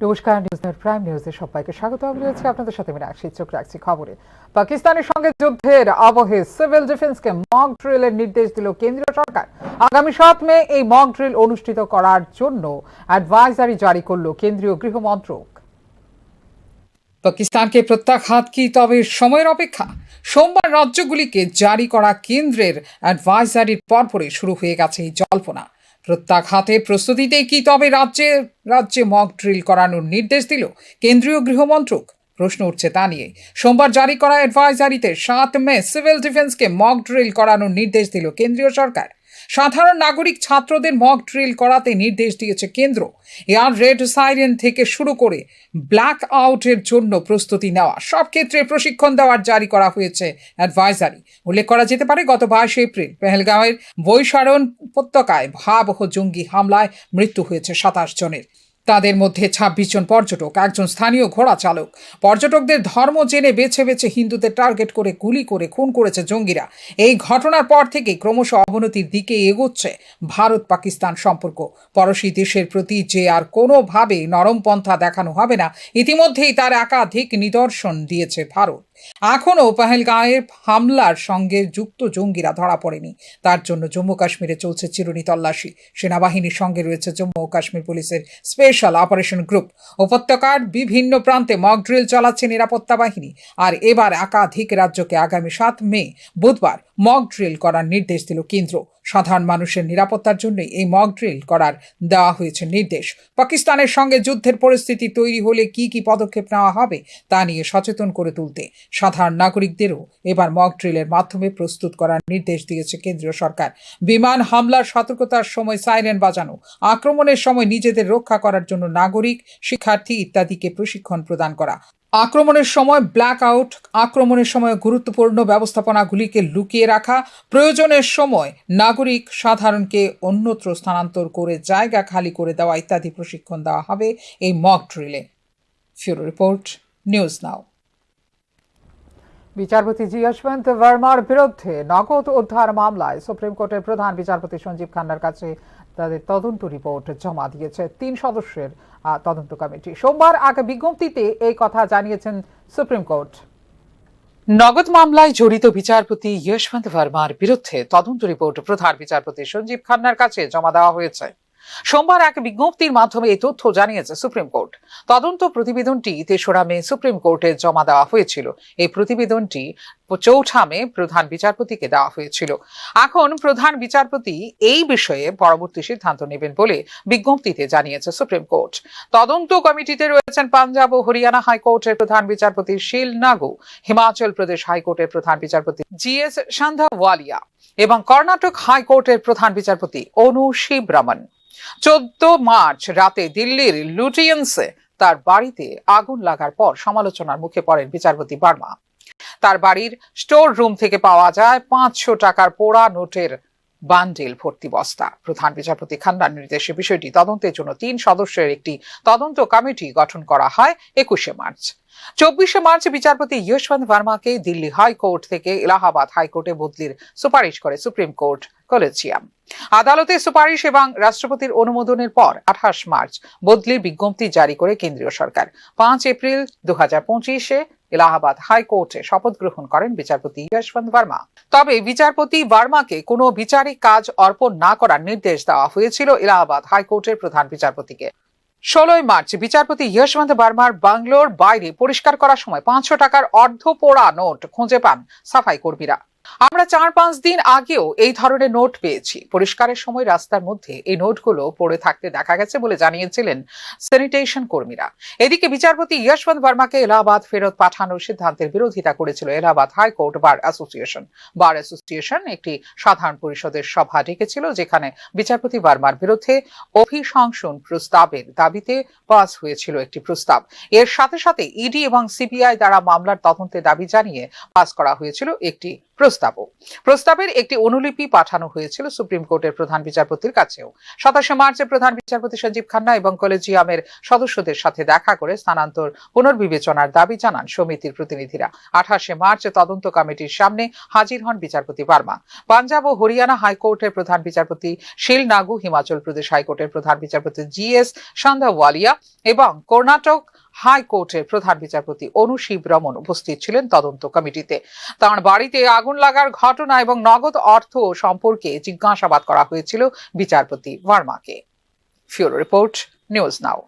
নমস্কার, নিউজনেট প্রাইম নিউজে সবাইকে স্বাগত। আমি রয়েছে আপনাদের সাথে মীনাক্ষী। চোখ রাখছি খবরে। পাকিস্তানের সঙ্গে যুদ্ধের আবহে সিভিল ডিফেন্সকে মক ড্রিলের নির্দেশ দিল কেন্দ্রীয় সরকার। আগামী 7 মে এই মক ড্রিল অনুষ্ঠিত করার জন্য অ্যাডভাইজারি জারি করল কেন্দ্রীয় গৃহ মন্ত্রক। পাকিস্তানকে প্রত্যাঘাত কি তবে সময়ের অপেক্ষা? সোমবার রাজ্যগুলিকে জারি করা কেন্দ্রের অ্যাডভাইজারির পরপরই শুরু হয়ে গেছে এই জল্পনা। প্রত্যাঘাতের প্রস্তুতিতেই কি তবে রাজ্যে রাজ্যে মক ড্রিল করানোর নির্দেশ দিল কেন্দ্রীয় গৃহমন্ত্রক? প্রশ্ন উঠছে তা নিয়ে। সোমবার জারি করা অ্যাডভাইজারিতে 7 মে সিভিল ডিফেন্সকে মক ড্রিল করানোর নির্দেশ দিল কেন্দ্রীয় সরকার। সাধারণ নাগরিক ছাত্রদের মক ড্রিল করাতে নির্দেশ দিয়েছে কেন্দ্র। এয়ার রেড সাইরেন থেকে শুরু করে ব্ল্যাক আউটের জন্য প্রস্তুতি নেওয়া সব ক্ষেত্রে প্রশিক্ষণ দেওয়ার জারি করা হয়েছে অ্যাডভাইজারি। উল্লেখ করা যেতে পারে, গত 22 এপ্রিল পেহেলগাঁওয়ের বৈশারণ উপত্যকায় ভয়াবহ জঙ্গি হামলায় মৃত্যু হয়েছে 27 জনের। তাদের মধ্যে 26 জন পর্যটক, একজন স্থানীয় ঘোড়া চালক। পর্যটকদের ধর্ম জেনে বেছে বেছে হিন্দুদের টার্গেট করে গুলি করে খুন করেছে জঙ্গিরা। এই ঘটনার পর থেকে ক্রমশ অবনতির দিকে এগোচ্ছে ভারত পাকিস্তান সম্পর্ক। পড়শি দেশের প্রতি যে আর কোনোভাবে নরমপন্থা দেখানো হবে না, ইতিমধ্যেই তার একাধিক নিদর্শন দিয়েছে ভারত। এখনও পেহেলগাঁওয়ের হামলার সঙ্গে যুক্ত জঙ্গিরা ধরা পড়েনি। তার জন্য জম্মু কাশ্মীরে চলছে চিরুনি তল্লাশি। সেনাবাহিনীর সঙ্গে রয়েছে জম্মু ও কাশ্মীর পুলিশের স্পেশাল অপারেশন গ্রুপ। উপত্যকার বিভিন্ন প্রান্তে মক ড্রিল চালাচ্ছে নিরাপত্তা বাহিনী। আর এবার একাধিক রাজ্যকে আগামী 7 মে বুধবার মক ড্রিল করার নির্দেশ দিল কেন্দ্র। সাধারণ মানুষের নিরাপত্তার জন্যই এই মক ড্রিল করার দেওয়া হয়েছে নির্দেশ। পাকিস্তানের সঙ্গে যুদ্ধের পরিস্থিতি তৈরি হলে কি কি পদক্ষেপ নেওয়া হবে তা নিয়ে সচেতন করে তুলতে সাধারণ নাগরিকদেরও এবার মক ড্রিলের মাধ্যমে প্রস্তুত করার নির্দেশ দিয়েছে কেন্দ্রীয় সরকার। বিমান হামলার সতর্কতার সময় সাইরেন বাজানো, আক্রমণের সময় নিজেদের রক্ষা করার জন্য নাগরিক, শিক্ষার্থী ইত্যাদিকে প্রশিক্ষণ প্রদান করা, আক্রমণের সময় ব্ল্যাক আউট, আক্রমণের সময় গুরুত্বপূর্ণ ব্যবস্থাপনাগুলিকে লুকিয়ে রাখা, প্রয়োজনের সময় নাগরিক সাধারণকে অন্যত্র স্থানান্তর করে জায়গা খালি করে দেওয়া ইত্যাদি প্রশিক্ষণ দেওয়া হবে এই মক ড্রিলে। Bureau report, news now. বিচারপতি জি যশবন্ত ভার্মার বিরুদ্ধে নগদ উদ্ধার মামলায় সুপ্রিম কোর্টের প্রধান বিচারপতি সঞ্জীব খান্নার কাছে তাদের তদন্ত রিপোর্ট জমা দিয়েছে 3 সদস্যের তদন্ত কমিটি। সোমবার এক বিজ্ঞপ্তিতে এই কথা জানিয়েছেন সুপ্রিম কোর্ট। নগদ মামলায় জড়িত বিচারপতি যশবন্ত ভার্মার বিরুদ্ধে তদন্ত রিপোর্ট প্রধান বিচারপতি সঞ্জীব খান্নার কাছে জমা দেওয়া হয়েছে। সোমবার এক বিজ্ঞপ্তির মাধ্যমে এই তথ্য জানিয়েছে সুপ্রিম কোর্ট। তদন্ত প্রতিবেদনটি 3রা মে সুপ্রিম কোর্টে জমা দেওয়া হয়েছিল। এই প্রতিবেদনটি 4 মে প্রধান বিচারপতিকে দেওয়া হয়েছিল। এখন প্রধান বিচারপতি এই বিষয়ে পরবর্তী সিদ্ধান্ত নেবেন বলে বিজ্ঞপ্তিতে জানিয়েছে সুপ্রিম কোর্ট। তদন্ত কমিটিতে রয়েছেন পাঞ্জাব ও হরিয়ানা হাইকোর্টের প্রধান বিচারপতি শীল নাগু, হিমাচল প্রদেশ হাইকোর্টের প্রধান বিচারপতি GS সান্ধাওয়ালিয়া এবং কর্ণাটক হাইকোর্টের প্রধান বিচারপতি অনু শিবরামন। 14 মার্চ রাতে দিল্লির লুটিয়েন্সে তার বাড়িতে আগুন লাগার পর সমালোচনার মুখে পড়েন বিচারপতি ভার্মা। তার বাড়ির স্টোর রুম থেকে পাওয়া যায় 500 টাকার পোড়া নোটের বান্ডেল ভর্তি বস্তা। প্রধান বিচারপতি খান্নার নির্দেশে বিষয়টি তদন্তের জন্য 3 সদস্যের একটি তদন্ত কমিটি গঠন করা হয় 21 মার্চ। 24 মার্চ বিচারপতি যশবন্ত ভার্মাকে দিল্লি হাইকোর্ট থেকে এলাহাবাদ হাইকোর্টে বদলির সুপারিশ করে সুপ্রিম কোর্ট কলেজিয়াম। আদালতে সুপারিশ এবং রাষ্ট্রপতির অনুমোদনের পর 28 মার্চ বদলির বিজ্ঞপ্তি জারি করে কেন্দ্রীয় সরকার। 5 এপ্রিল 2025-এ এলাহাবাদ হাইকোর্টে শপথ গ্রহণ করেন বিচারপতি যশবন্ত ভার্মা। তবে বিচারপতি ভার্মাকে কোনো বিচারিক কাজ অর্পণ না করার নির্দেশ দেওয়া হয়েছিল এলাহাবাদ হাইকোর্টের প্রধান বিচারপতিকে। 16 মার্চ বিচারপতি যশবন্ত ভার্মার বাংলোর বাইরে পরিষ্কার করার সময় 500 টাকার অর্ধ পোড়া নোট খুঁজে পান সাফাই কর্মীরা। আমরা 4-5 দিন আগেও এই ধরনের নোট পেয়েছি। পরিষ্কারের সময় রাস্তার মধ্যে এই নোটগুলো পড়ে থাকতে দেখা গেছে বলে জানিয়েছিলেন স্যানিটেশন কর্মীরা। এদিকে বিচারপতি যশবন্ত ভার্মাকে এলাহাবাদ ফেরত পাঠানোর সিদ্ধান্তের বিরোধিতা করেছিল Allahabad high court bar association. Bar association একটি সাধারণ পরিষদের সভা ডেকেছিল, যেখানে বিচারপতি ভার্মার বিরুদ্ধে অভিশংসন প্রস্তাবের দাবিতে পাস হয়েছিল একটি প্রস্তাব। এর সাথে সাথে ইডি এবং সিবিআই দ্বারা মামলার তদন্তের দাবি জানিয়ে পাস করা হয়েছিল একটি প্রস্তাবের একটি অনুলিপি পাঠানো হয়েছিল সুপ্রিম কোর্টের প্রধান বিচারপতির কাছেও। 27 মার্চে প্রধান বিচারপতি সঞ্জীব খান্না এবং কলেজিয়ামের সদস্যদের সাথে দেখা করে স্থানান্তর পুনর্বিবেচনার দাবি জানান সমিতির প্রতিনিধিরা। 28 মার্চ তদন্ত কমিটির সামনে হাজির হন বিচারপতি বার্মা। পাঞ্জাব ও হরিয়ানা হাইকোর্টের প্রধান বিচারপতি শিল নাগু, হিমাচল প্রদেশ হাইকোর্টের প্রধান বিচারপতি GS সান্ধাওয়ালিয়া এবং কর্ণাটক হাইকোর্টের প্রধান বিচারপতি অনুশিব রমন উপস্থিত ছিলেন তদন্ত কমিটিতে। তাঁর বাড়িতে আগুন লাগার ঘটনা এবং নগদ অর্থ সম্পর্কে জিজ্ঞাসাবাদ করা হয়েছিল বিচারপতি ভার্মাকে। ফিউরো রিপোর্ট, নিউজ নাও।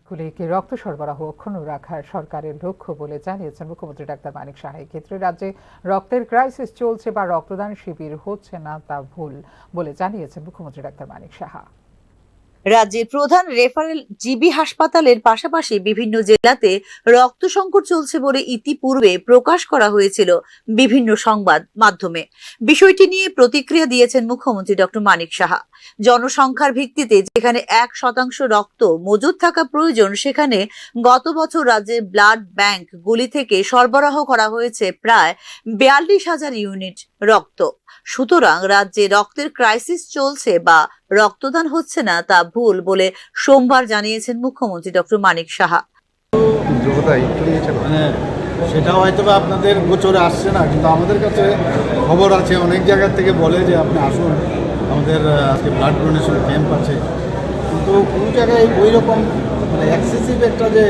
গুলিকে রক্ত সরবরাহ অক্ষুণ্ণ রাখার সরকারের লক্ষ্য বলে জানিয়েছেন মুখ্যমন্ত্রী ডাক্তার মানিক সাহা। এক্ষেত্রে রাজ্যে রক্তের ক্রাইসিস চলছে বা রক্তদান শিবির হচ্ছে না তা ভুল বলে জানিয়েছেন মুখ্যমন্ত্রী ডাক্তার মানিক সাহা। রাজ্যের প্রধান রেফারেল জিবি হাসপাতালের পাশাপাশি বিভিন্ন জেলাতে রক্ত সংকট চলছে বলে ইতিপূর্বে প্রকাশ করা হয়েছিল বিভিন্ন সংবাদ মাধ্যমে। বিষয়টি নিয়ে প্রতিক্রিয়া দিয়েছেন মুখ্যমন্ত্রী ডক্টর মানিক সাহা। জনসংখ্যার ভিত্তিতে যেখানে 1% রক্ত মজুদ থাকা প্রয়োজন, সেখানে গত বছর রাজ্যের ব্লাড ব্যাংক গুলি থেকে সরবরাহ করা হয়েছে প্রায় 42,000 ইউনিট রক্ত। সুতরাং রাজ্যে রক্তের ক্রাইসিস চলছে বা রক্তদান হচ্ছে না তা ভুল বলে সোমবার জানিয়েছেন মুখ্যমন্ত্রী ডক্টর মানিক সাহা। সেটা হয়তো আপনাদের গোচরে আসছে না, কিন্তু আমাদের কাছে খবর আছে, অনেক জায়গা থেকে বলে যে আপনি আসুন, আমাদের আজকে ব্লাড ডোনেশন ক্যাম্প আছে, কিন্তু কোনো জায়গায় ওই রকম এক্সেসিভ একটা যে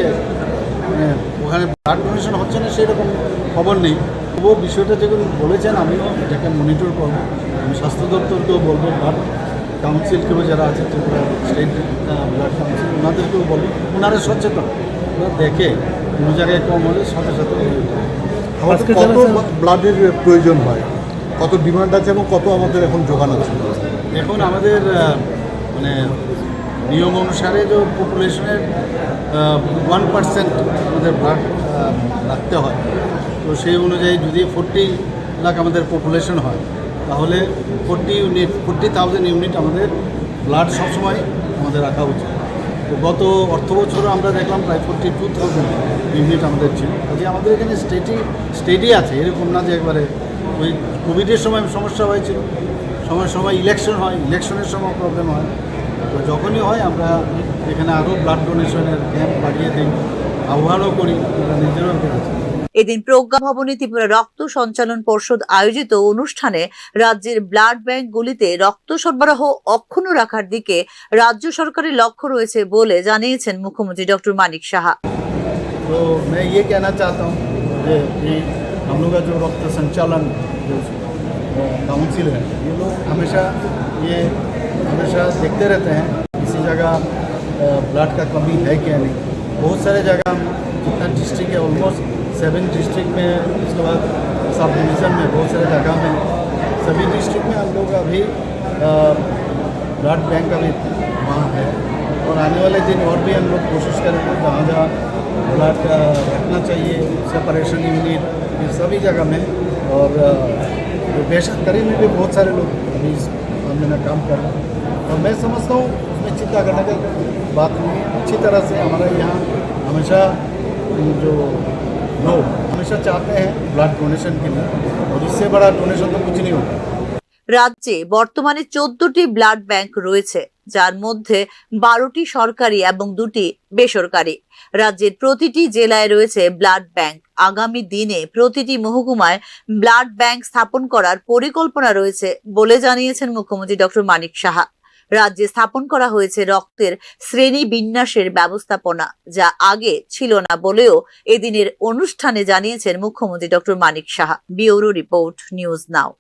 ওখানে ব্লাড ডোনেশন হচ্ছে না সেই রকম খবর নেই। তবুও বিষয়টা যেগুলো বলেছেন আমিও এটাকে মনিটর করবো। আমি স্বাস্থ্য দপ্তরকেও বলবো, ব্লাড কাউন্সিলকেও যারা আছে ত্রিপুরা স্টেট ব্লাড কাউন্সিল ওনাদেরকেও বলবো, ওনারা সচেতন, ওরা দেখে কোনো জায়গায় কম হলে সাথে সাথে কত ব্লাডের প্রয়োজন হয়, কত ডিমান্ড আছে এবং কত আমাদের এখন যোগান আছে? এখন আমাদের মানে নিয়ম অনুসারে যে পপুলেশনের 1% আমাদের ব্লাড রাখতে হয়, তো সেই অনুযায়ী যদি 40 লাখ আমাদের পপুলেশন হয় তাহলে 40,000 ইউনিট আমাদের ব্লাড সবসময় আমাদের রাখা উচিত। তো গত অর্থ বছরও আমরা দেখলাম প্রায় 42,000 ইউনিট আমাদের ছিল। কাজে আমাদের এখানে স্টেডি আছে, এরকম না যে একবারে ওই কোভিডের সময় সমস্যা হয়েছিল, সময় ইলেকশন হয়, ইলেকশনের সময় প্রবলেম হয়। তো যখনই হয় আমরা এখানে আরও ব্লাড ডোনেশনের ক্যাম্প বাড়িয়ে দিই, আহ্বানও করি, আমরা নিজেরাও করেছি। এদিন প্রজ্ঞা ভবনে ত্রিপুরা রক্ত সঞ্চালন পর্ষদ আয়োজিত অনুষ্ঠানে রাজ্যের ব্লাড ব্যাংকগুলিতে রক্ত সরবরাহ অক্ষুণ্ণ রাখার দিকে রাজ্য সরকারের লক্ষ্য রয়েছে বলে জানিয়েছেন মুখ্যমন্ত্রী ডক্টর মানিক সাহা। तो मैं ये कहना चाहता हूँ कि हम लोग का जो रक्त संचालन जो काउंसिल है, ये लोग हमेशा देखते रहते हैं किसी जगह ब्लड का कमी है क्या नहीं। बहुत सारे जगह जितना डिस्ट्रिक्ट है, ऑलमोस्ट 7 डिस्ट्रिक्ट में, उसके बाद सब डिवीज़न में बहुत सारे जगह में, सभी डिस्ट्रिक्ट में हम लोग अभी ब्लड बैंक अभी वहाँ है, और आने वाले दिन और भी हम लोग कोशिश करेंगे जहाँ जहाँ ब्लड रखना चाहिए, सेपरेशन यूनिट, ये सभी जगह में। और बेशक में भी बहुत सारे लोग अभी इस मामले में काम कर रहे हैं, और मैं समझता हूँ उसमें चिंता करने की बात नहीं है। अच्छी तरह से हमारे यहाँ हमेशा जो लोग हमेशा चाहते हैं ब्लड डोनेशन के लिए, और इससे बड़ा डोनेशन तो कुछ नहीं होता। রাজ্যে বর্তমানে 14টি ব্লাড ব্যাংক রয়েছে, যার মধ্যে 12টি সরকারি এবং 2টি বেসরকারি। রাজ্যের প্রতিটি জেলায় রয়েছে ব্লাড ব্যাংক। আগামী দিনে প্রতিটি মহকুমায় ব্লাড ব্যাংক স্থাপন করার পরিকল্পনা রয়েছে বলে জানিয়েছেন মুখ্যমন্ত্রী ডক্টর মানিক সাহা। রাজ্যে স্থাপন করা হয়েছে রক্তের শ্রেণী বিন্যাসের ব্যবস্থাপনা, যা আগে ছিল না বলেও এদিনের অনুষ্ঠানে জানিয়েছেন মুখ্যমন্ত্রী doctor Manik Saha. Bureau report, news now.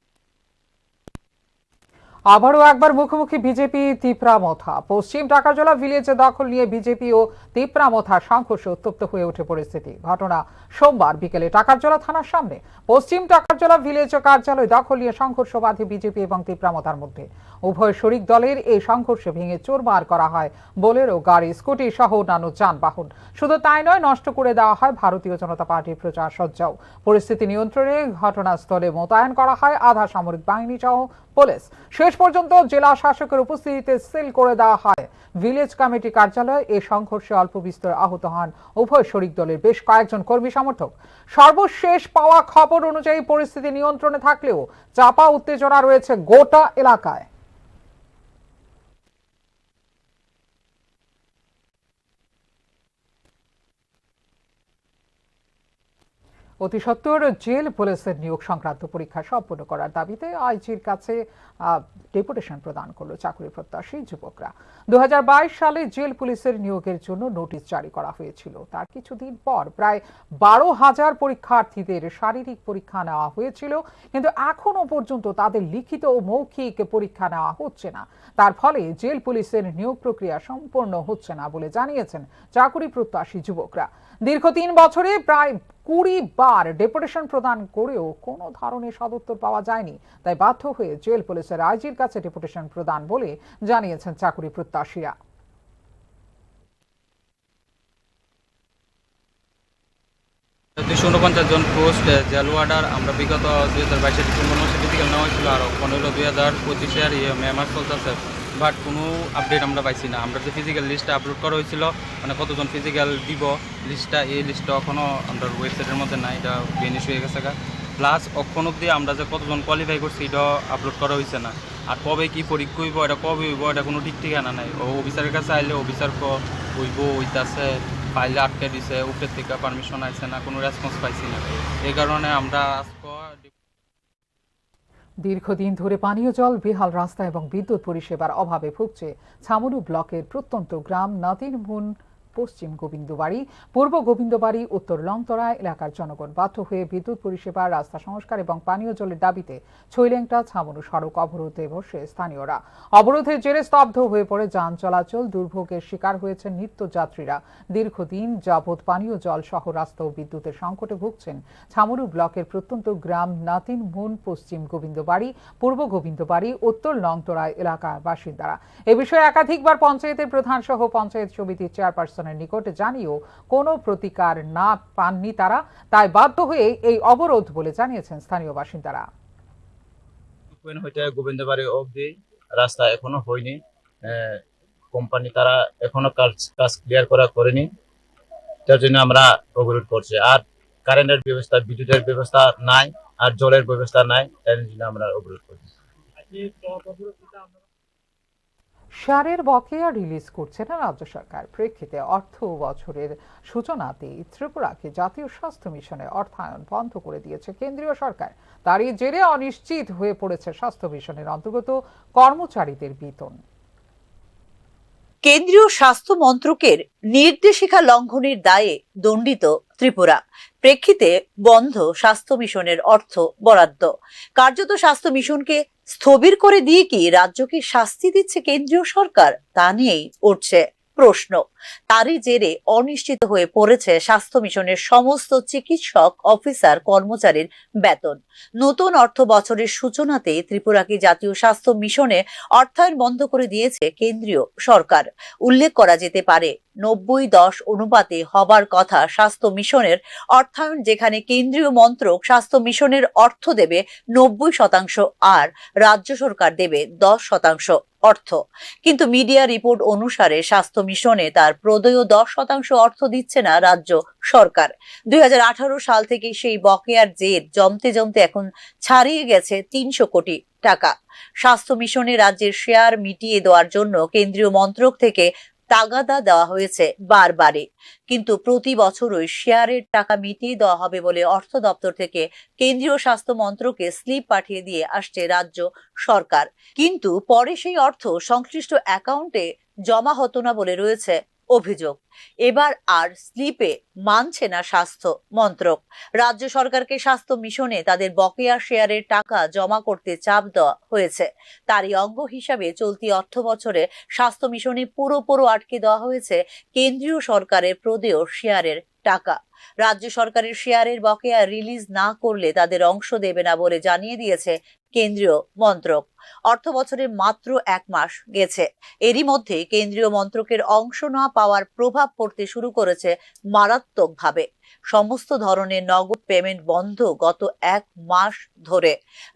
আবারও একবার মুখোমুখি বিজেপি তিপ্রামথা। পশ্চিম টাকারজলা ভিলেজে দখল নিয়ে বিজেপি ও তিপ্রামথা সংঘর্ষে উত্তপ্ত হয়ে ওঠে পরিস্থিতি। ঘটনা সোমবার বিকেলে টাকারজলা থানার সামনে। পশ্চিম টাকারজলা ভিলেজ কার্যালয় দখল নিয়ে সংঘর্ষ বাধে বিজেপি এবং তিপ্রামথার মধ্যে। উভয় শরিক দলের এই সংঘর্ষে ভেঙে চুরমার করা হয় বোলেরো গাড়ি, স্কুটি সহ অন্যান্য যানবাহন। শুধু তাই নয়, নষ্ট করে দেওয়া হয় ভারতীয় জনতা পার্টির প্রচার সজ্জাও। পরিস্থিতি নিয়ন্ত্রণে ঘটনাস্থলে মোতায়েন করা হয় আধা সামরিক বাহিনী সহ পুলিশ। শেষ পর্যন্ত জেলা শাসকের উপস্থিতিতে সিল করে দেওয়া হয় ভিলেজ কমিটি কার্যালয়। এই সংঘর্ষে অল্প বিস্তর আহত হন উভয় শরিক দলের বেশ কয়েকজন কর্মী সমর্থক। সর্বশেষ পাওয়া খবর অনুযায়ী পরিস্থিতি নিয়ন্ত্রণে থাকলেও চাপা উত্তেজনা রয়েছে গোটা এলাকায়। অতি সত্বর জেল পুলিশের নিয়োগ সংক্রান্ত পরীক্ষা সম্পন্ন করার দাবিতে আইজির কাছে ডেপুটেশন প্রদান করল চাকরি প্রত্যাশী যুবকরা। 2022 সালে জেল পুলিশের নিয়োগের জন্য নোটিশ জারি করা হয়েছিল। তার কিছুদিন পর প্রায় 12,000 পরীক্ষার্থীদের শারীরিক পরীক্ষা নেওয়া হয়েছিল, কিন্তু এখনো পর্যন্ত তাদের লিখিত ও মৌখিক পরীক্ষা নেওয়া হচ্ছে না। তার ফলে জেল পুলিশের নিয়োগ প্রক্রিয়া সম্পূর্ণ হচ্ছে না বলে জানিয়েছেন চাকরি প্রত্যাশী যুবকরা। দীর্ঘ 3 বছরে প্রায় 20 বার ডেপুটেশন প্রদান করেও কোনো ধরনের সদুত্তর পাওয়া যায়নি। তাই বাধ্য হয়ে জেল পুলিশের আইজির কাছে ডেপুটেশন প্রদান বলে জানিয়েছেন চাকরি প্রত্যাশীরা। 249 জন পোস্ট জেল ওয়ার্ডার আমরা বিগত 2022 ডিসেম্বর মাসে ফিজিক্যাল নেওয়া হয়েছিল, আর এখন হলো 2025 মে মাস চলতেছে, বাট কোনো আপডেট আমরা পাইছি না। আমরা যে ফিজিক্যাল লিস্টটা আপলোড করা হয়েছিল, মানে কতজন ফিজিক্যাল দিব লিস্টটা, এই লিস্টটা এখনও আমরা ওয়েবসাইটের মধ্যে নাই, এটা বেনিশ হয়ে গেছে। প্লাস অক্ষণ অব্দি আমরা যে কতজন কোয়ালিফাই করছি এটাও আপলোড করা হয়েছে না। আর কবে কি পরীক্ষা হইব, এটা কবে হইব, এটা কোনো ঠিক ঠিকানা নাই। ও অফিসারের কাছে আইলে অফিসার হইব হইতাছে, পাইলে আটকে দিছে, উপরের থেকে পারমিশন আইছে না, কোনো রেসপন্স পাইছি না। এই কারণে আমরা দীর্ঘদিন ধরে পানীয় জল, বেহাল রাস্তা এবং বিদ্যুৎ পরিষেবার অভাবে ভুগছে ছামনু ব্লকের প্রত্যন্ত গ্রাম নাতিরমুন, পশ্চিম গোবিন্দবাড়ি, পূর্ব গোবিন্দবাড়ি, উত্তর লংতরা এলাকার জনগণ বাধ্য হয়ে বিদ্যুৎ পরিষেবা, রাস্তা সংস্কার এবং পানীয় জলের দাবিতে ছৈলেংটা ছামনু সড়ক অবরোধে বসে স্থানীয়রা। অবরোধের জেরে স্তব্ধ হয়ে পড়ে যান চলাচল, দুর্ভোগের শিকার হয়েছেন নিত্যযাত্রীরা। দীর্ঘদিন যাবৎ পানীয় জল সহ রাস্তা ও বিদ্যুতের সংকটে ভুগছেন ছামনু ব্লকের প্রত্যন্ত গ্রাম নাতিরমুন, পশ্চিম গোবিন্দবাড়ি, পূর্ব গোবিন্দবাড়ি, উত্তর লংতরা এলাকার বাসিন্দারা। এ বিষয়ে একাধিকবার পঞ্চায়েতের প্রধান সহ পঞ্চায়েত সমিতির চেয়ারপারসন নিকটে জানিয়েও কোনো প্রতিকার না পাননি তারা। তাই বাধ্য হয়ে এই অবরোধ বলে জানিয়েছেন স্থানীয় বাসিন্দারা। গোবিন্দবাড়ি অবধি রাস্তা এখনো হয়নি, কোম্পানি তারা এখনো কাজ ক্লিয়ার করেনি, তার জন্য আমরা অবরোধ করছি। আর কারেন্টের ব্যবস্থা, বিদ্যুতের ব্যবস্থা নাই, আর জলের ব্যবস্থা নাই, তাই জন্য আমরা অবরোধ করছি। সারের বকেয়া রিলিজ করছে না রাজ্য সরকার। প্রেক্ষিতে অর্থ বছরের সূচনাতেই ত্রিপুরাকে জাতীয় স্বাস্থ্য মিশনে অর্থায়ন বন্ধ করে দিয়েছে কেন্দ্রীয় সরকার। তারই জেরে অনিশ্চিত হয়ে পড়েছে স্বাস্থ্য মিশনের অন্তর্গত কর্মচারীদের বেতন। কেন্দ্রীয় স্বাস্থ্য মন্ত্রকের নির্দেশিকা লঙ্ঘনের দায়ে দণ্ডিত ত্রিপুরা। প্রেক্ষিতে বন্ধ স্বাস্থ্য মিশনের অর্থ বরাদ্দ। কার্যত স্বাস্থ্য মিশনকে স্থবির করে দিয়ে কি রাজ্যকে শাস্তি দিচ্ছে কেন্দ্রীয় সরকার, তা নিয়েই উঠছে প্রশ্ন। তারই জেরে অনিশ্চিত হয়ে পড়েছে স্বাস্থ্য মিশনের সমস্ত চিকিৎসক, অফিসার, কর্মচারীর বেতন। নতুন অর্থ বছরের সূচনাতে ত্রিপুরাকে জাতীয় স্বাস্থ্য মিশনে অর্থায়ন বন্ধ করে দিয়েছে কেন্দ্রীয় সরকার। উল্লেখ করা যেতে পারে 90-10 অনুপাতে হবার কথা স্বাস্থ্য মিশনের অর্থায়ন, যেখানে কেন্দ্রীয় মন্ত্রক স্বাস্থ্য মিশনের অর্থ দেবে 90% আর রাজ্য সরকার দেবে 10% অর্থ। কিন্তু মিডিয়া রিপোর্ট অনুসারে স্বাস্থ্য মিশনে তার প্রদেয় 10% অর্থ দিচ্ছে না রাজ্য সরকার। 2018 সাল থেকে সেই বকেয়ার জের জমতে জমতে এখন ছাড়িয়ে গেছে 300 কোটি টাকা। স্বাস্থ্য মিশনে রাজ্যের শেয়ার মিটিয়ে দেওয়ার জন্য কেন্দ্রীয় মন্ত্রক থেকে তাগাদা দেওয়া হয়েছে বারবারে, কিন্তু প্রতি বছরই শেয়ারের টাকা মিটিয়ে দেওয়া হবে বলে অর্থ দপ্তর থেকে কেন্দ্রীয় স্বাস্থ্য মন্ত্রকে স্লিপ পাঠিয়ে দিয়ে আসছে রাজ্য সরকার। কিন্তু পরে সেই অর্থ সংশ্লিষ্ট অ্যাকাউন্টে জমা হতো না বলে রয়েছে অভিযোগ। এবার আর স্লিপে মানছে না স্বাস্থ্য মন্ত্রক। রাজ্য সরকারকে স্বাস্থ্য মিশনে তাদের বকেয়া শেয়ারের টাকা জমা করতে চাপ দেওয়া হয়েছে। তারই অঙ্গ হিসাবে চলতি অর্থ বছরে স্বাস্থ্য মিশনে পুরোপুরো আটকে দেওয়া হয়েছে কেন্দ্রীয় সরকারের প্রদেয় শেয়ারের টাকা। রাজ্য সরকারের শেয়ারের বকেয়া রিলিজ না করলে তাদের অংশ দেবে না বলে জানিয়ে দিয়েছে কেন্দ্রীয় মন্ত্রক। অর্থ বছরের মাত্র 1 মাস গেছে, এরই মধ্যে কেন্দ্রীয় মন্ত্রকের অংশ না পাওয়ার প্রভাব পড়তে শুরু করেছে মারাত্মকভাবে। সমস্ত ধরনের নগদ পেমেন্ট বন্ধ গত 1 মাস ধরে।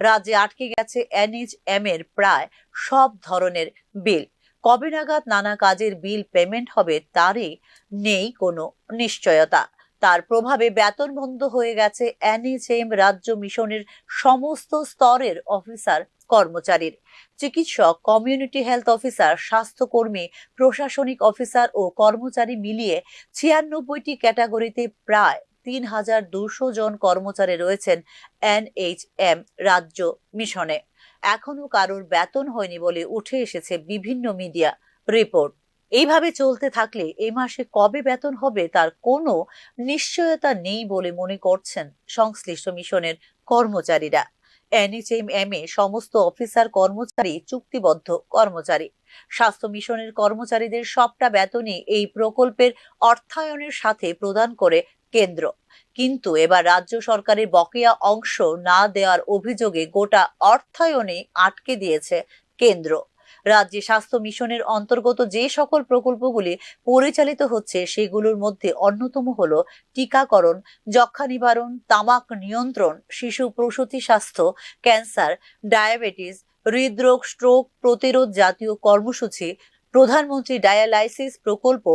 রাজ্যে আটকে গেছে NHM এর প্রায় সব ধরনের বিল। কবে নাগাদ নানা কাজের বিল পেমেন্ট হবে তারই নেই কোনো নিশ্চয়তা। তার প্রভাবে বেতন বন্ধ হয়ে গেছে NHM রাজ্য মিশনের সমস্ত স্তরের অফিসার কর্মচারীর। চিকিৎসক, কমিউনিটি হেলথ অফিসার, স্বাস্থ্যকর্মী, প্রশাসনিক অফিসার ও কর্মচারী মিলিয়ে 96টি ক্যাটাগরিতে প্রায় 3200 জন কর্মচারী রয়েছেন NHM রাজ্য মিশনে। এখনো কারোর বেতন হয়নি বলে উঠে এসেছে বিভিন্ন মিডিয়া রিপোর্ট। এইভাবে চলতে থাকলে এই মাসে কবে বেতন হবে তার কোনো নিশ্চয়তা নেই বলে মনে করছেন সংশ্লিষ্ট মিশনের কর্মচারীরা। NHM এ সমস্ত অফিসার কর্মচারী চুক্তিবদ্ধ কর্মচারী। স্বাস্থ্য মিশনের কর্মচারীদের সবটা বেতনই এই প্রকল্পের অর্থায়নের সাথে প্রদান করে কেন্দ্র। কিন্তু এবার রাজ্য সরকারের বকেয়া অংশ না দেওয়ার অভিযোগে গোটা অর্থায়নে আটকে দিয়েছে কেন্দ্র। রাজ্যে স্বাস্থ্য মিশনের অন্তর্গত যে সকল প্রকল্পগুলি পরিচালিত হচ্ছে সেগুলোর মধ্যে অন্যতম হলো টিকাকরণ, যক্ষ্মা নিবারণ, তামাক নিয়ন্ত্রণ, শিশু প্রসূতি স্বাস্থ্য, ক্যান্সার, ডায়াবেটিস, হৃদরোগ, স্ট্রোক প্রতিরোধ জাতীয় কর্মসূচি, প্রধানমন্ত্রী ডায়ালাইসিস প্রকল্প,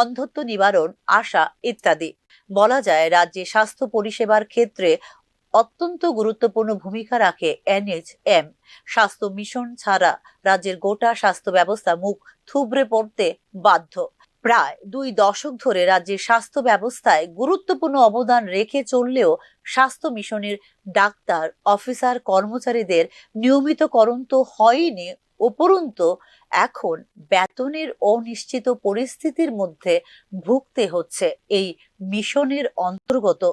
অন্ধত্ব নিবারণ, আশা ইত্যাদি। বলা যায় রাজ্যে স্বাস্থ্য পরিষেবার ক্ষেত্রে অত্যন্ত গুরুত্বপূর্ণ ভূমিকা রাখে NHM। স্বাস্থ্য মিশন ছাড়া রাজ্যের গোটা স্বাস্থ্য ব্যবস্থা মুখ থুবড়ে পড়তে বাধ্য। প্রায় 2 দশক ধরে রাজ্যের স্বাস্থ্য ব্যবস্থায় গুরুত্বপূর্ণ অবদান রেখে চললেও স্বাস্থ্য মিশনের ডাক্তার, অফিসার, কর্মচারীদের নিয়মিতকরণ তো হয়নি, উপরন্তু এখন বেতনের অনিশ্চিত পরিস্থিতির মধ্যে ভুগতে হচ্ছে এই মিশনের অন্তর্গত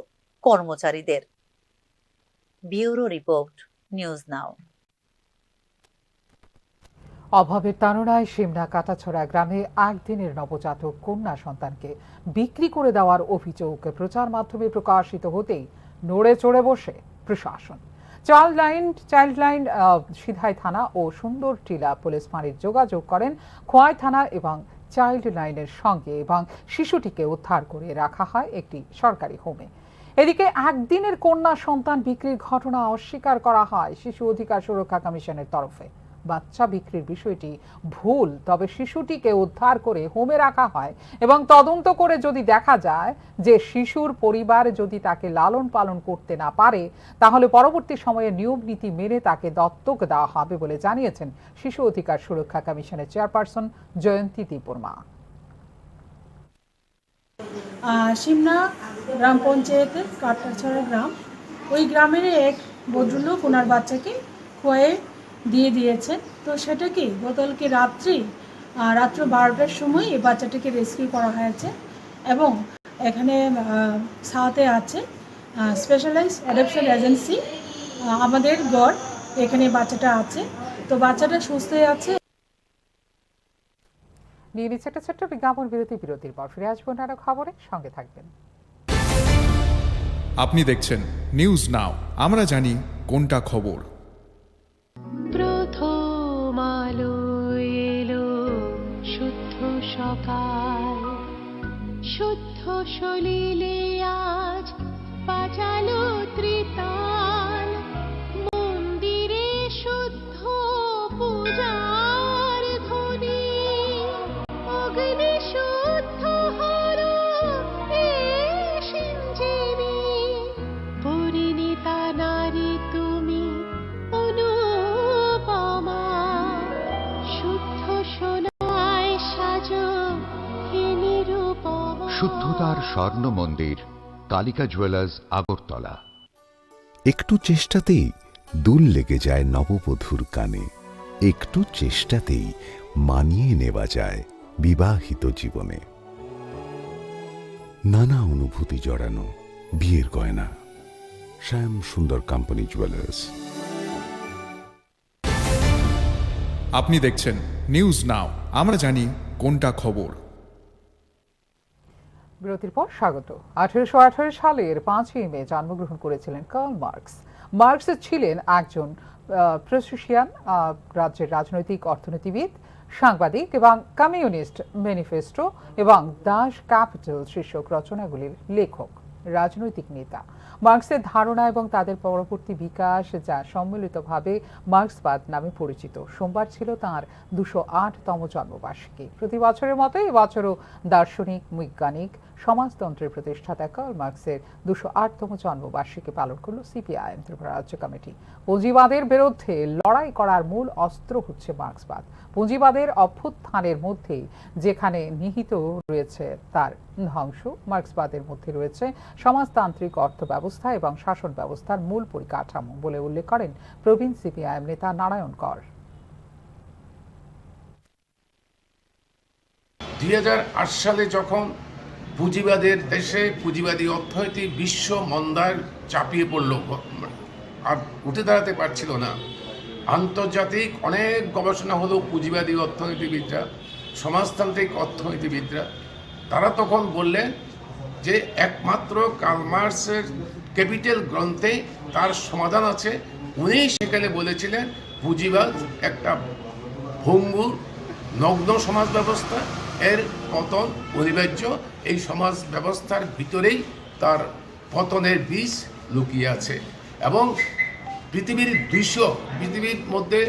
কর্মচারীদের। ব্যুরো রিপোর্ট, নিউজ নাও। অভাবের তাড়নায় সিমনা কাটাছড়া গ্রামে একদিনের নবজাতক কন্যা সন্তানকে বিক্রি করে দেওয়ার অভিযোগ প্রচার মাধ্যমে প্রকাশিত হতেই নড়ে চড়ে বসে প্রশাসন। চাইল্ডলাইন সিধাই থানা ও সুন্দরটিলা পুলিশ ফাঁড়ির যোগাযোগ করেন খোয়াই থানা এবং চাইল্ড লাইনের সঙ্গে এবং শিশুটিকে উদ্ধার করে রাখা হয় একটি সরকারি হোমে। এদিকে একদিনের কন্যা সন্তান বিক্রির ঘটনা অস্বীকার করা হয় শিশু অধিকার সুরক্ষা কমিশনের তরফে। বাচ্চা বিক্রির বিষয়টি ভুল, তবে শিশুটিকে উদ্ধার করে হোমে রাখা হয় এবং তদন্ত করে যদি দেখা যায় যে শিশুর পরিবার যদি তাকে লালন পালন করতে না পারে তাহলে পরবর্তী সময়ে নিয়ম নীতি মেনে তাকে দত্তক দেওয়া হবে বলে জানিয়েছেন শিশু অধিকার সুরক্ষা কমিশনের চেয়ারপারসন জয়ন্তী দীপুরমা। সিমনা গ্রাম পঞ্চায়েতের কাটাছড়া গ্রাম, ওই গ্রামের এক ভদ্রলোক ওনার বাচ্চাকে খোয়ে দিয়ে দিয়েছেন। তো সেটা কি গতকালকে রাত্র 12টার সময় এই বাচ্চাটাকে রেস্কিউ করা হয়েছে এবং এখানে সাথে আছে স্পেশালাইজড অ্যাডপশন এজেন্সি আমাদের গড়, এখানে বাচ্চাটা আছে। তো বাচ্চাটা সুস্থ আছে। নিয়ে নিচ্ছে একটা ছোট্ট বিজ্ঞাপন বিরতির পর ফিরে আসবো আরো খবরে, সঙ্গে থাকবেন। আপনি দেখছেন নিউজ নাও, আমরা জানি কোনটা খবর। প্রথম আলো এলো শুদ্ধ সকাল, শুদ্ধ সলিলে আজ বাজালো ত্রিতাল, মন্দিরে শুদ্ধ পূজার ধ্বনি, অগ্নি শুদ্ধ হলো সিঞ্জেরি, পরিণীতা নারী তুমি অনুপমা, শুদ্ধ সোনায় সাজো হে নিরুপমা। শুদ্ধতার স্বর্ণ মন্দির, কালিকা জুয়েলার্স, আগরতলা। একটু চেষ্টাতেই দুল লেগে যায় নববধূর কানে, একটু চেষ্টাতেই মানিয়ে নেওয়া যায় বিবাহিত জীবনে। নানা অনুভূতি জড়ানো বিয়ের গয়না, শ্যাম সুন্দর কোম্পানি জুয়েলার্স। আপনি দেখছেন নিউজ নাও, আমরা জানি কোনটা খবর। বিরতির পর স্বাগত। 1818 সালের 5ই মে জন্মগ্রহণ করেছিলেন কার্ল মার্কস। মার্কস ছিলেন একজন প্রুশিয়ান রাজ্যের রাজনৈতিক অর্থনীতিবিদ, সাংবাদিক এবং কমিউনিস্ট ম্যানিফেস্টো এবং দাস ক্যাপিটাল শীর্ষক রচনাগুলির লেখক, রাজনৈতিক নেতা। মার্কসের ধারণা এবং তাদের পরবর্তী বিকাশ, যা সম্মিলিতভাবে মার্কসবাদ নামে পরিচিত। সোমবার ছিল তাঁর 208তম জন্মবার্ষিকী। প্রতি বছরের মতো এবছরও দার্শনিক, বৈজ্ঞানিক, সমাজতন্ত্রের প্রতিষ্ঠাতা কার্ল মার্কসের 208তম জন্মবার্ষিকী পালন করল সিপিআইএম ত্রিপুরা রাজ্য কমিটি। পুঁজিবাদের বিরুদ্ধে লড়াই করার মূল অস্ত্র হচ্ছে মার্কসবাদ। পুঁজিবাদের অভ্যুত্থানের মধ্যে যেখানে নিহিত রয়েছে তার ধ্বংস, মার্কসবাদের মধ্যে রয়েছে সমাজতান্ত্রিক অর্থ ব্যবস্থা এবং শাসন ব্যবস্থার মূল পরিকাঠামো বলে উল্লেখ করেন প্রবীণ সিপিআইএম নেতা নারায়ণ কর। 2008 সালে যখন পুঁজিবাদের দেশে পুঁজিবাদী অর্থনীতি বিশ্ব মন্দার চাপিয়ে পড়ল আর উঠে দাঁড়াতে পারছিল না, আন্তর্জাতিক অনেক গবেষণা হলো পুঁজিবাদী অর্থনীতিবিদরা, সমাজতান্ত্রিক অর্থনীতিবিদরা, তারা তখন বললেন যে একমাত্র কার্ল মার্কসের ক্যাপিটাল গ্রন্থে তার সমাধান আছে। উনি সেখানে বলেছিলেন পুঁজিবাদ একটা ভঙ্গুর নগ্ন সমাজ ব্যবস্থা, এর পতন অনিবার্য। এই সমাজ ব্যবস্থার ভিতরেই তার পতনের বীজ লুকিয়ে আছে এবং পৃথিবীর মধ্যে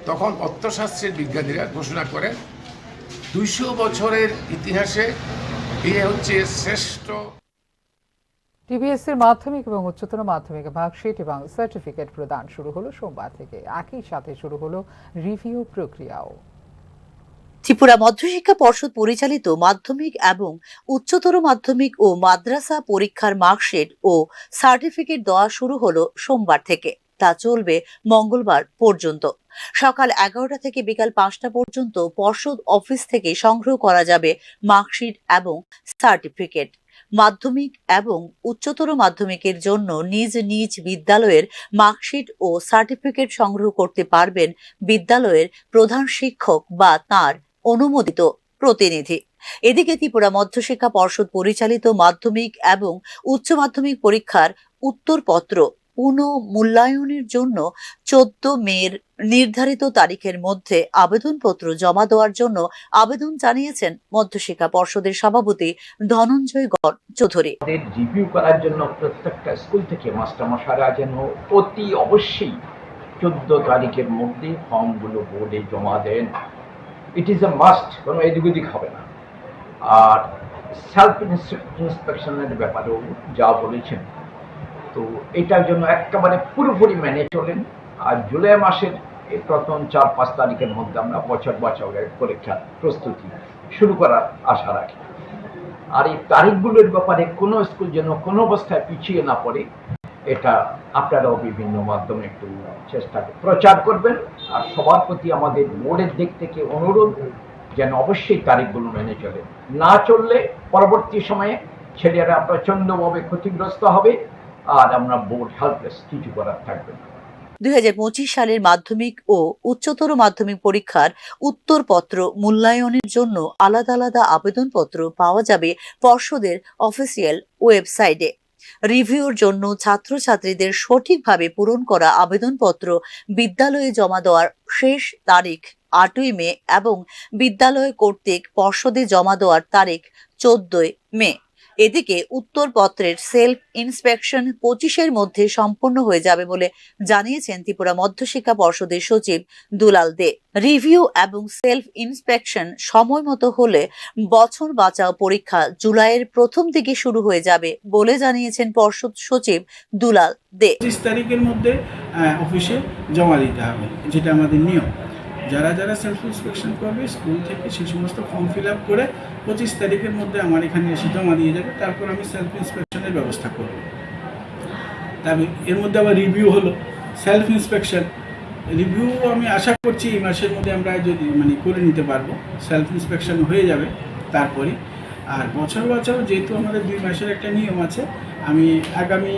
তখন অর্থশাস্ত্রের বিজ্ঞানীরা ঘোষণা করেন 200 বছরের ইতিহাসে এ হচ্ছে শ্রেষ্ঠ। টিবিএসসির মাধ্যমিক এবং উচ্চতর মাধ্যমিক মার্কশিট এবং সার্টিফিকেট প্রদান শুরু হলো সোমবার থেকে। একই সাথে শুরু হলো রিভিউ প্রক্রিয়াও। ত্রিপুরা মধ্যশিক্ষা পর্ষদ পরিচালিত মাধ্যমিক এবং উচ্চতর মাধ্যমিক ও মাদ্রাসা পরীক্ষার মার্কশিট ও সার্টিফিকেট দেওয়া শুরু হলো সোমবার থেকে। তা চলবে মঙ্গলবার পর্যন্ত। সকাল 11টা থেকে বিকাল 5টা পর্যন্ত পর্ষদ অফিস থেকে সংগ্রহ করা যাবে মার্কশিট এবং সার্টিফিকেট। মাধ্যমিক এবং উচ্চতর মাধ্যমিকের জন্য নিজ নিজ বিদ্যালয়ের মার্কশিট ও সার্টিফিকেট সংগ্রহ করতে পারবেন বিদ্যালয়ের প্রধান শিক্ষক বা তার অনুমোদিত প্রতিনিধি। এদিকে ত্রিপুরা মধ্যশিক্ষা পর্ষদ পরিচালিত মাধ্যমিক এবং উচ্চ মাধ্যমিক পরীক্ষার উত্তরপত্র পুনঃমূল্যায়নের জন্য 14 মের নির্ধারিত তারিখের মধ্যে আবেদনপত্র জমা দেওয়ার জন্য আবেদন জানিয়েছেন মধ্যশিক্ষা পর্ষদের সভাপতি ধনঞ্জয় গড় চৌধুরী। রিভিউ করার জন্য প্রত্যেকটা স্কুল থেকে মাস্টারমশাইরা যেন অতি অবশ্যই 14 তারিখের মধ্যে ফর্মগুলো বোর্ডে জমা দেন। ইট ইজ এ মাস্ট, কোনো এদিক ওদিক হবে না। আর সেলফ ইন্সপেকশনের ব্যাপারেও যা বলেছেন, তো এটার জন্য একেবারে পুরোপুরি মেনে চলেন। আর জুলাই মাসের এই প্রথম 4-5 তারিখের মধ্যে আমরা বছরের পরীক্ষার প্রস্তুতি শুরু করার আশা রাখি। আর এই তারিখগুলোর ব্যাপারে কোনো স্কুল যেন কোনো অবস্থায় পিছিয়ে না পড়ে, এটা আপনারাও বিভিন্ন মাধ্যমে একটু চেষ্টা প্রচার করবেন। আর সবার প্রতি আমাদের বোর্ডের দিক থেকে অনুরোধ যেন অবশ্যই তারিখগুলো মেনে চলে। না চললে পরবর্তী সময়ে ছেলেরা প্রচন্ডভাবে ক্ষতিগ্রস্ত হবে আর আমরা বোর্ড হেল্পলেস, কিছু করার থাকবে না। 2025 সালের মাধ্যমিক ও উচ্চতর মাধ্যমিক পরীক্ষার উত্তরপত্র মূল্যায়নের জন্য আলাদা আলাদা আবেদনপত্র পাওয়া যাবে পর্ষদের অফিসিয়াল ওয়েবসাইটে। রিভিউর জন্য ছাত্রছাত্রীদের সঠিকভাবে পূরণ করা আবেদনপত্র বিদ্যালয়ে জমা দেওয়ার শেষ তারিখ 8ই মে এবং বিদ্যালয় কর্তৃক পর্ষদে জমা দেওয়ার তারিখ 14ই মে। এদিকে উত্তরপত্রের সেলফ ইন্সপেকশন 25-এর মধ্যে সম্পন্ন হয়ে যাবে বলে জানিয়েছেন ত্রিপুরা মধ্যশিক্ষা পর্ষদের সচিব দুলাল দে। রিভিউ এবং সেলফ ইন্সপেকশন সময় মতো হলে বছর বাঁচাও পরীক্ষা জুলাইয়ের প্রথম দিকে শুরু হয়ে যাবে বলে জানিয়েছেন পর্ষদ সচিব দুলাল দে। 25 তারিখের মধ্যে অফিসে জমা দিতে হবে, যেটা আমাদের নিয়ম। যারা যারা সেলফ ইন্সপেকশন করবে স্কুল থেকে সেই সমস্ত ফর্ম ফিল আপ করে 25 তারিখের মধ্যে আমার এখানে এসে জমা দিয়ে যাবে। তারপর আমি সেলফ ইন্সপেকশনের ব্যবস্থা করব। তবে এর মধ্যে আবার রিভিউ হলো। সেলফ ইন্সপেকশন রিভিউ আমি আশা করছি এই মাসের মধ্যে আমরা যদি করে নিতে পারবো। সেলফ ইন্সপেকশন হয়ে যাবে তারপরে। আর বছর যেহেতু আমাদের 2 মাসের একটা নিয়ম আছে, আমি আগামী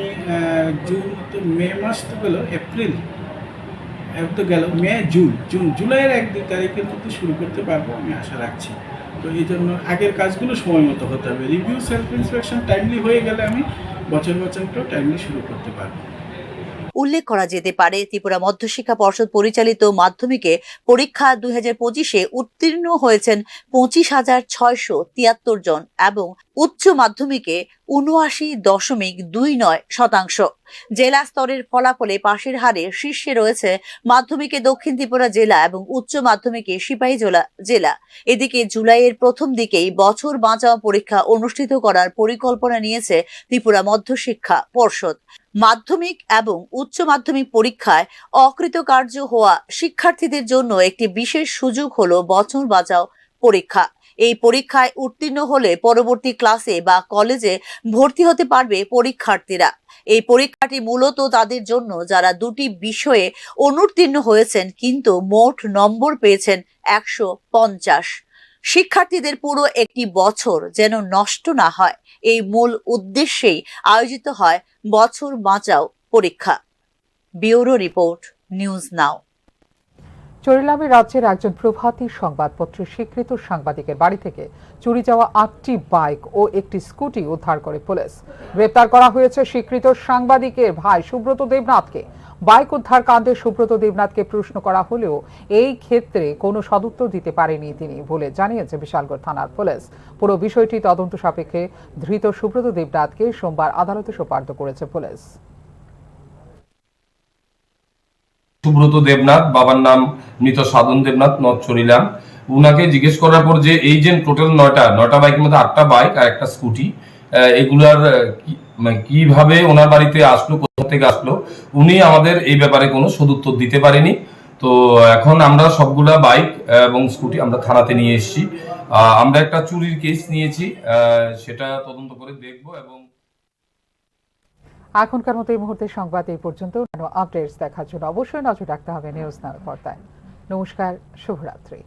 মে মাস তো গেল, এপ্রিল তো গেল, মে জুন জুলাইয়ের 1-2 তারিখের মধ্যে শুরু করতে পারবো আমি আশা রাখছি। তো এই জন্য আগের কাজগুলো সময় মতো হতে হবে। রিভিউ সেলফ ইন্সপেকশন টাইমলি হয়ে গেলে আমি বছরটাও টাইমলি শুরু করতে পারবো। উল্লেখ করা যেতে পারে ত্রিপুরা মধ্যশিক্ষা পর্ষদ পরিচালিত মাধ্যমিকে পরীক্ষা 2025-এ উত্তীর্ণ হয়েছেন 25,673 জন এবং উচ্চ মাধ্যমিকে 79.29%। জেলা স্তরের ফলাফলে পাশের হারে শীর্ষে রয়েছে মাধ্যমিকে দক্ষিণ ত্রিপুরা জেলা এবং উচ্চ মাধ্যমিকে সিপাহীজলা জেলা। এদিকে জুলাইয়ের প্রথম দিকেই বছর বাঁচাও পরীক্ষা অনুষ্ঠিত করার পরিকল্পনা নিয়েছে ত্রিপুরা মধ্যশিক্ষা পর্ষদ। মাধ্যমিক এবং উচ্চ মাধ্যমিক পরীক্ষায় অকৃতকার্য হওয়া শিক্ষার্থীদের জন্য একটি বিশেষ সুযোগ হলো বছর বাঁচাও পরীক্ষা। এই পরীক্ষায় উত্তীর্ণ হলে পরবর্তী ক্লাসে বা কলেজে ভর্তি হতে পারবে পরীক্ষার্থীরা। এই পরীক্ষাটি মূলত তাদের জন্য যারা দুটি বিষয়ে অনুত্তীর্ণ হয়েছেন কিন্তু মোট নম্বর পেয়েছেন 150। শিক্ষার্থীদের পুরো একটি বছর যেন নষ্ট না হয়, এই মূল উদ্দেশ্যেই আয়োজিত হয় বছর বাঁচাও পরীক্ষা। Bureau report, news now. চরিলামে রাজ্যের একজন প্রভাতী সংবাদপত্রের স্বীকৃত সাংবাদিকের বাড়ি থেকে চুরি যাওয়া 8টি বাইক ও একটি স্কুটি উদ্ধার করে পুলিশ। গ্রেপ্তার করা হয়েছে স্বীকৃত সাংবাদিকের ভাই সুব্রত দেবনাথকে। বাইক উদ্ধার কাণ্ডে সুব্রত দেবনাথকে প্রশ্ন করা হলেও এই ক্ষেত্রে কোনো সদুত্তর দিতে পারেনি তিনি বলে জানিয়েছে বিশালগড় থানার পুলিশ। পুরো বিষয়টি তদন্ত সাপেক্ষে ধৃত সুব্রত দেবনাথকে সোমবার আদালতে সোপর্দ করেছে পুলিশ। সুব্রত দেবনাথ, বাবার নাম মৃত সাধন দেবনাথ, নর্থ চরিলাম। উনাকে জিজ্ঞেস করার পর যে এই যে টোটাল 9টা বাইকের মধ্যে 8টা বাইক আর একটা স্কুটি, এগুলার কিভাবে ওনার বাড়িতে আসলো, কোথা থেকে আসলো, উনি আমাদের এই ব্যাপারে কোনো সদুত্তর দিতে পারেনি। তো এখন আমরা সবগুলা বাইক এবং স্কুটি আমরা থানাতে নিয়ে এসেছি। আমরা একটা চুরির কেস নিয়েছি, সেটা তদন্ত করে দেখব। এবং এখনকার মতো এই মুহূর্তে সংবাদ এই পর্যন্ত। আপডেটস দেখার জন্য অবশ্যই নজর রাখতে হবে নিউজ নাও পর্দায়। নমস্কার, শুভরাত্রি।